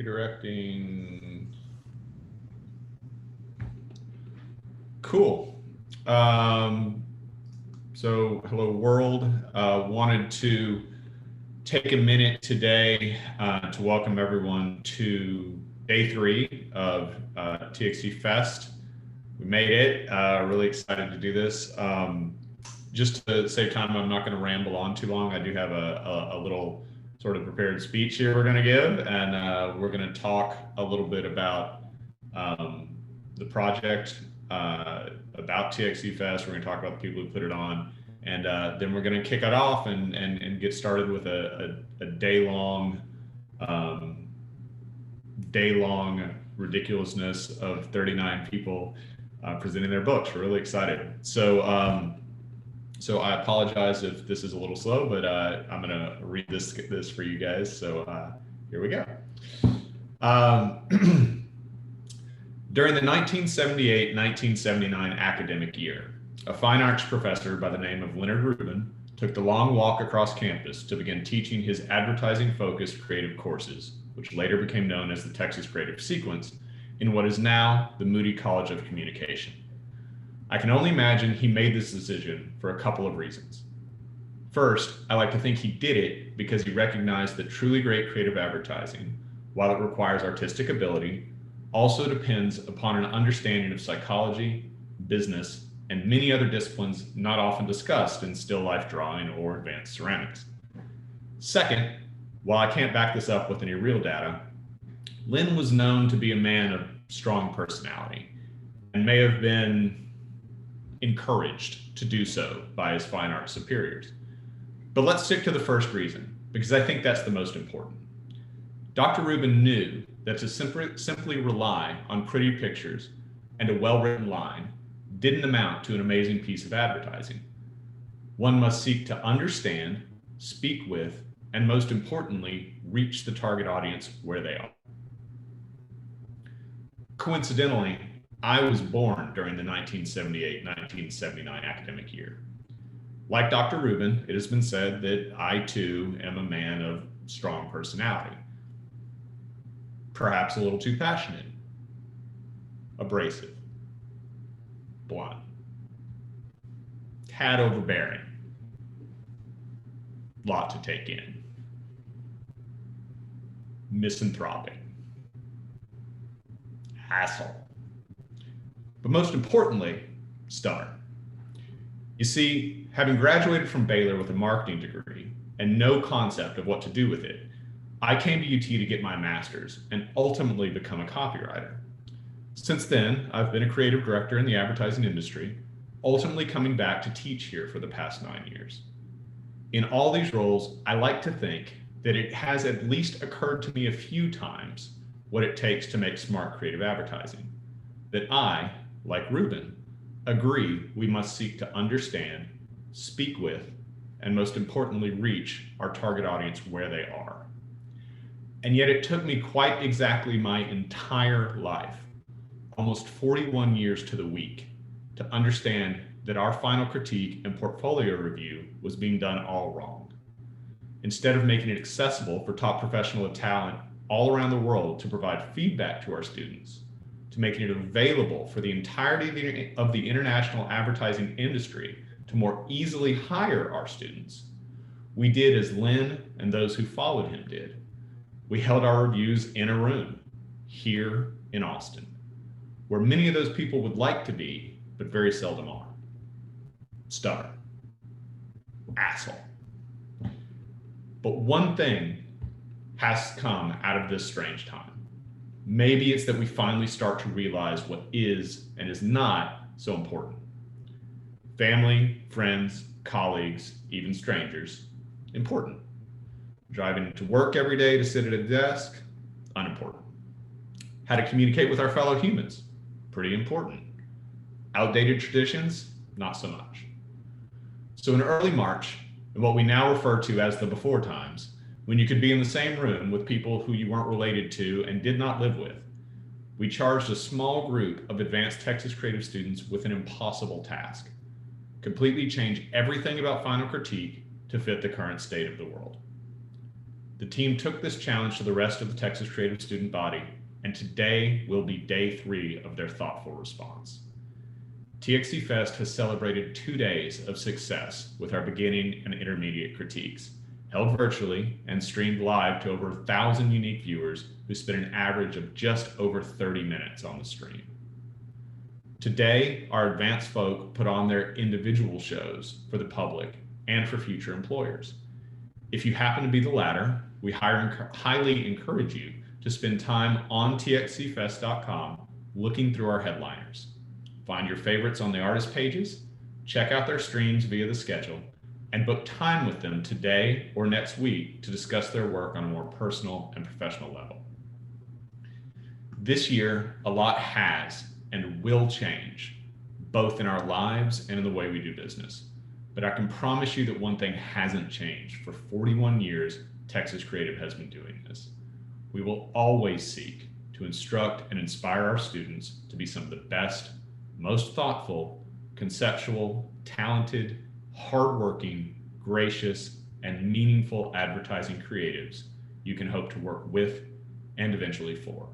redirecting. Cool. So hello world. Wanted to take a minute today to welcome everyone to day 3 of TXT Fest. We made it. Really excited to do this. Just to save time, I'm not going to ramble on too long. I do have a little sort of prepared speech here we're going to give, and we're going to talk a little bit about the project, about TXT Fest. We're going to talk about the people who put it on, and then we're going to kick it off and get started with a day-long ridiculousness of 39 people presenting their books. We're really excited. So so I apologize if this is a little slow, but I'm going to read this for you guys. So here we go. During the 1978-1979 academic year, a fine arts professor by the name of Leonard Rubin took the long walk across campus to begin teaching his advertising-focused creative courses, which later became known as the Texas Creative Sequence, in what is now the Moody College of Communication. I can only imagine he made this decision for a couple of reasons. First, I like to think he did it because he recognized that truly great creative advertising, while it requires artistic ability, also depends upon an understanding of psychology, business, and many other disciplines not often discussed in still life drawing or advanced ceramics. Second, while I can't back this up with any real data, Lynn was known to be a man of strong personality and may have been encouraged to do so by his fine arts superiors. But let's stick to the first reason, because I think that's the most important. Dr. Rubin knew that to simply rely on pretty pictures and a well-written line didn't amount to an amazing piece of advertising. One must seek to understand, speak with, and most importantly, reach the target audience where they are. Coincidentally, I was born during the 1978-1979 academic year. Like Dr. Rubin, it has been said that I too am a man of strong personality. Perhaps a little too passionate, abrasive, blunt, tad overbearing, lot to take in, misanthropic, asshole, but most importantly, stubborn. You see, having graduated from Baylor with a marketing degree and no concept of what to do with it, I came to UT to get my master's and ultimately become a copywriter. Since then, I've been a creative director in the advertising industry, ultimately coming back to teach here for the past 9 years. In all these roles, I like to think that it has at least occurred to me a few times what it takes to make smart creative advertising. That I, like Rubin, agree we must seek to understand, speak with, and most importantly, reach our target audience where they are. And yet it took me quite exactly my entire life, almost 41 years to the week, to understand that our final critique and portfolio review was being done all wrong. Instead of making it accessible for top professional talent all around the world to provide feedback to our students, to making it available for the entirety of the international advertising industry to more easily hire our students, we did as Lynn and those who followed him did. We held our reviews in a room here in Austin, where many of those people would like to be, but very seldom are. Stubborn. Asshole. But one thing has come out of this strange time. Maybe it's that we finally start to realize what is and is not so important. Family, friends, colleagues, even strangers, important. Driving to work every day to sit at a desk, unimportant. How to communicate with our fellow humans, pretty important. Outdated traditions, not so much. So in early March, in what we now refer to as the before times, when you could be in the same room with people who you weren't related to and did not live with, we charged a small group of advanced Texas creative students with an impossible task: completely change everything about final critique to fit the current state of the world. The team took this challenge to the rest of the Texas Creative student body, and today will be day 3 of their thoughtful response. TXC Fest has celebrated 2 days of success with our beginning and intermediate critiques, held virtually and streamed live to over 1,000 unique viewers who spent an average of just over 30 minutes on the stream. Today, our advanced folk put on their individual shows for the public and for future employers. If you happen to be the latter, we highly encourage you to spend time on txcfest.com looking through our headliners. Find your favorites on the artist pages, check out their streams via the schedule, and book time with them today or next week to discuss their work on a more personal and professional level. This year, a lot has and will change, both in our lives and in the way we do business. But I can promise you that one thing hasn't changed. For 41 years, Texas Creative has been doing this. We will always seek to instruct and inspire our students to be some of the best, most thoughtful, conceptual, talented, hardworking, gracious, and meaningful advertising creatives you can hope to work with and eventually for.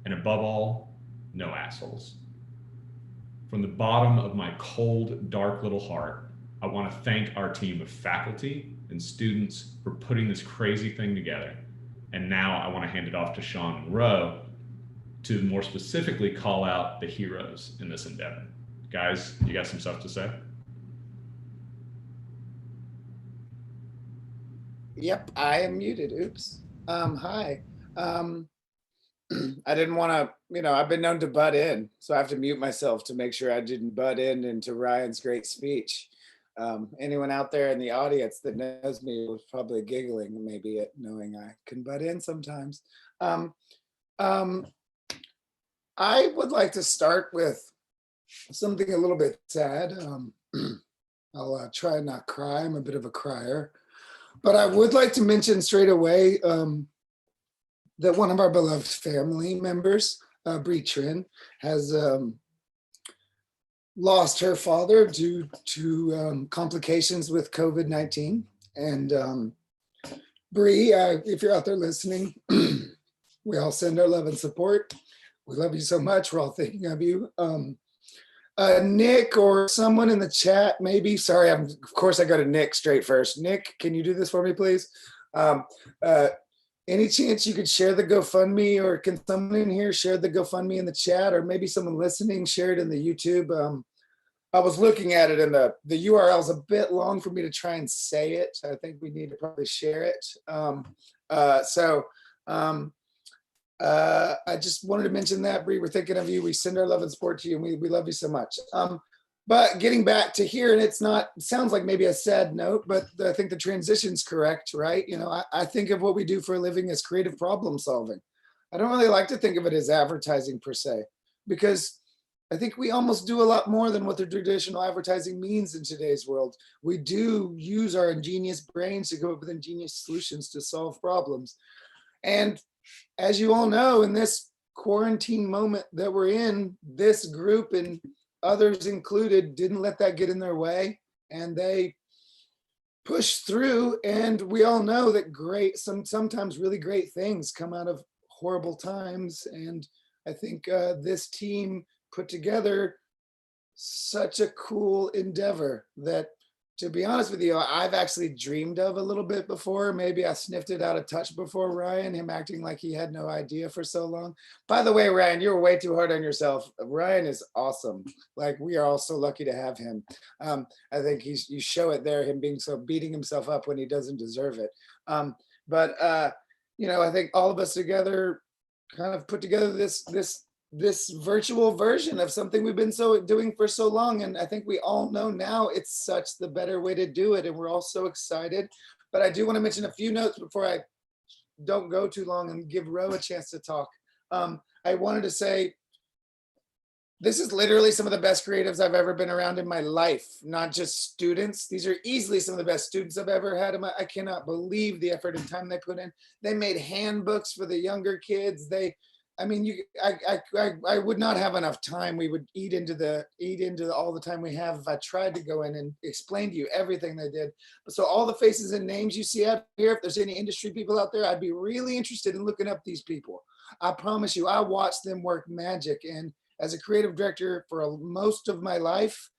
And above all, no assholes. From the bottom of my cold, dark little heart, I want to thank our team of faculty and students for putting this crazy thing together. And now I want to hand it off to Sean Monroe to more specifically call out the heroes in this endeavor. Guys, you got some stuff to say? Yep, I am muted. Oops. Hi. I didn't want to, I've been known to butt in, so I have to mute myself to make sure I didn't butt in into Ryan's great speech. Anyone out there in the audience that knows me was probably giggling maybe at knowing I can butt in sometimes. I would like to start with something a little bit sad. I'll try and not cry. I'm a bit of a crier. But I would like to mention straight away that one of our beloved family members, Bree Trin, has lost her father due to complications with COVID-19. And Bree, if you're out there listening, we all send our love and support. We love you so much. We're all thinking of you. Nick or someone in the chat, maybe. Sorry, of course I go to Nick straight first. Nick, can you do this for me, please? Any chance you could share the GoFundMe, or can someone in here share the GoFundMe in the chat, or maybe someone listening share it in the YouTube? I was looking at it and the URL is a bit long for me to try and say it. I think we need to probably share it. I just wanted to mention that, Bree, we're thinking of you. We send our love and support to you, and we love you so much. But getting back to here, and it sounds like maybe a sad note, but I think the transition's correct, right? I think of what we do for a living as creative problem solving. I don't really like to think of it as advertising per se, because I think we almost do a lot more than what the traditional advertising means in today's world. We do use our ingenious brains to come up with ingenious solutions to solve problems. And as you all know, in this quarantine moment that we're in, this group and others included didn't let that get in their way, and they pushed through. And we all know that sometimes really great things come out of horrible times. And I think this team put together such a cool endeavor that, to be honest with you, I've actually dreamed of a little bit before. Maybe I sniffed it out of touch before, Ryan, him acting like he had no idea for so long. By the way, Ryan, you're way too hard on yourself. Ryan is awesome. Like, we are all so lucky to have him. I think you show it there, him beating himself up when he doesn't deserve it. I think all of us together kind of put together this virtual version of something we've been doing for so long. And I think we all know now it's such the better way to do it. And we're all so excited. But I do want to mention a few notes before I don't go too long and give Ro a chance to talk. I wanted to say, this is literally some of the best creatives I've ever been around in my life, not just students. These are easily some of the best students I've ever had. I cannot believe the effort and time they put in. They made handbooks for the younger kids. I mean, I would not have enough time. We would eat into all the time we have if I tried to go in and explain to you everything they did. So all the faces and names you see out here, if there's any industry people out there, I'd be really interested in looking up these people. I promise you, I watched them work magic. And as a creative director for most of my life,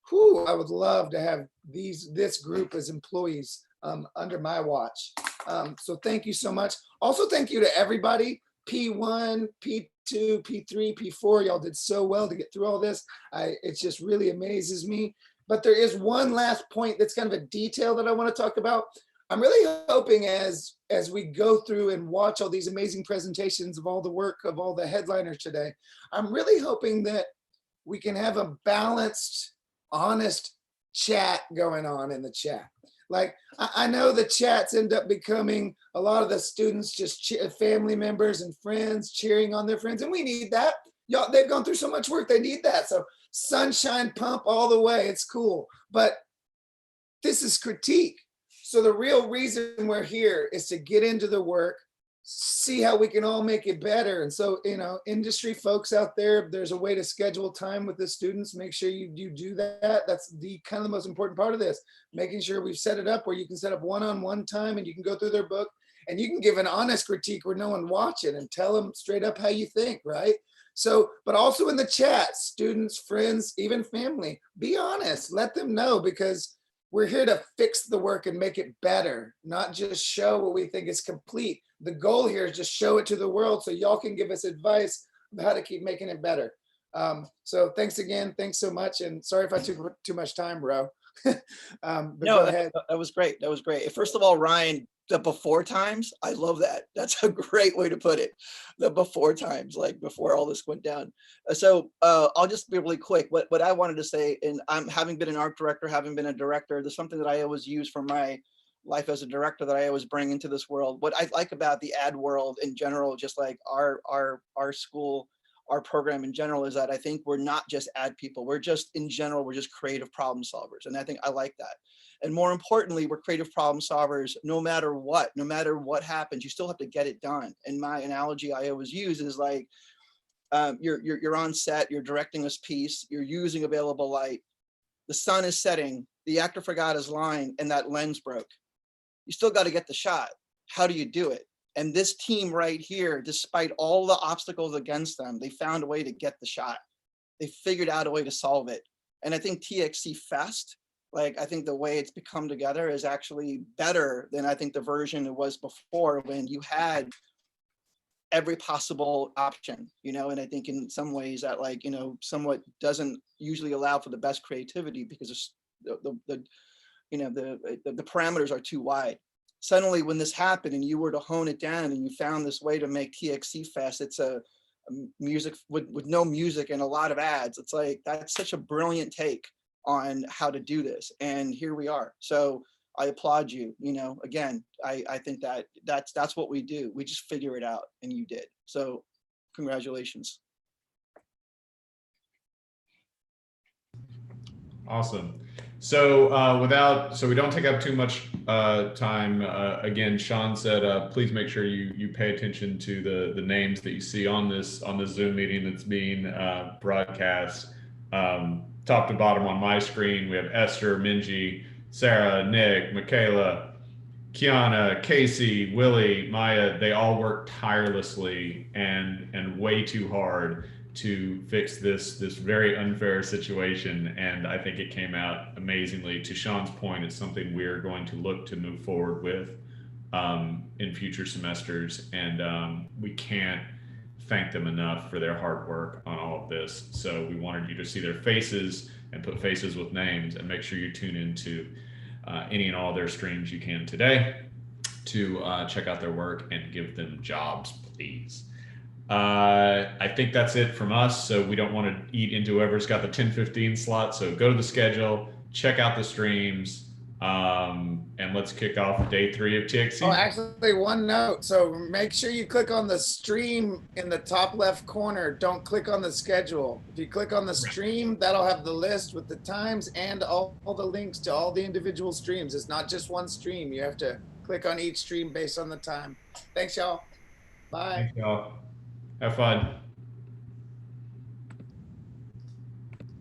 whew, I would love to have this group as employees under my watch. So thank you so much. Also, thank you to everybody. P1, P2, P3, P4, y'all did so well to get through all this. It just really amazes me. But there is one last point that's kind of a detail that I want to talk about. I'm really hoping as we go through and watch all these amazing presentations of all the work of all the headliners today, I'm really hoping that we can have a balanced, honest chat going on in the chat. Like, I know the chats end up becoming a lot of the students just family members and friends cheering on their friends, and we need that. Y'all, they've gone through so much work, they need that. So sunshine pump all the way, it's cool. But this is critique. So the real reason we're here is to get into the work, see how we can all make it better. And so, you know, industry folks out there, there's a way to schedule time with the students. Make sure you do that. That's the kind of the most important part of this, making sure we've set it up where you can set up one-on-one time and you can go through their book and you can give an honest critique where no one watching and tell them straight up how you think, right? So, but also in the chat, students, friends, even family, be honest, let them know, because we're here to fix the work and make it better, not just show what we think is complete. The goal here is just show it to the world so y'all can give us advice on how to keep making it better. So thanks again. Thanks so much. And sorry if I took too much time, bro. But No, go ahead. that was great. That was great. First of all, Ryan, the before times, I love that. That's a great way to put it. The before times, like before all this went down. So I'll just be really quick. What I wanted to say, and I'm having been an art director, having been a director, there's something that I always use for my life as a director that I always bring into this world. What I like about the ad world in general, just like our school, our program in general, is that I think we're not just ad people. We're just, in general, we're just creative problem solvers. And I think I like that. And more importantly, we're creative problem solvers no matter what happens, you still have to get it done. And my analogy I always use is like, you're on set, you're directing this piece, you're using available light, the sun is setting, the actor forgot his line and that lens broke. You still got to get the shot. How do you do it? And this team right here, despite all the obstacles against them, they found a way to get the shot. They figured out a way to solve it. And I think TXC Fest, like, I think the way it's become together is actually better than I think the version it was before, when you had every possible option, you know. And I think in some ways that, like, you know, somewhat doesn't usually allow for the best creativity, because it's the parameters are too wide. Suddenly, when this happened and you were to hone it down and you found this way to make TXC Fest, it's a music with no music and a lot of ads. It's like, that's such a brilliant take on how to do this. And here we are. So I applaud you. You know, again, I think that's what we do. We just figure it out, and you did. So congratulations. Awesome. So so we don't take up too much time. Again, Sean said, please make sure you pay attention to the names that you see on this Zoom meeting that's being broadcast. Top to bottom on my screen, we have Esther, Minji, Sarah, Nick, Michaela, Kiana, Casey, Willie, Maya. They all work tirelessly and way too hard to fix this very unfair situation, and I think it came out amazingly. To Sean's point, it's something we're going to look to move forward with in future semesters, and we can't thank them enough for their hard work on all of this. So we wanted you to see their faces and put faces with names, and make sure you tune into any and all their streams you can today to check out their work and give them jobs, please. I think that's it from us. So we don't want to eat into whoever's got the 10:15 slot. So go to the schedule, check out the streams, and let's kick off day 3 of TXC. Oh, actually, one note. So make sure you click on the stream in the top left corner. Don't click on the schedule. If you click on the stream, that'll have the list with the times and all the links to all the individual streams. It's not just one stream. You have to click on each stream based on the time. Thanks, y'all. Bye. Thanks, y'all. Have fun.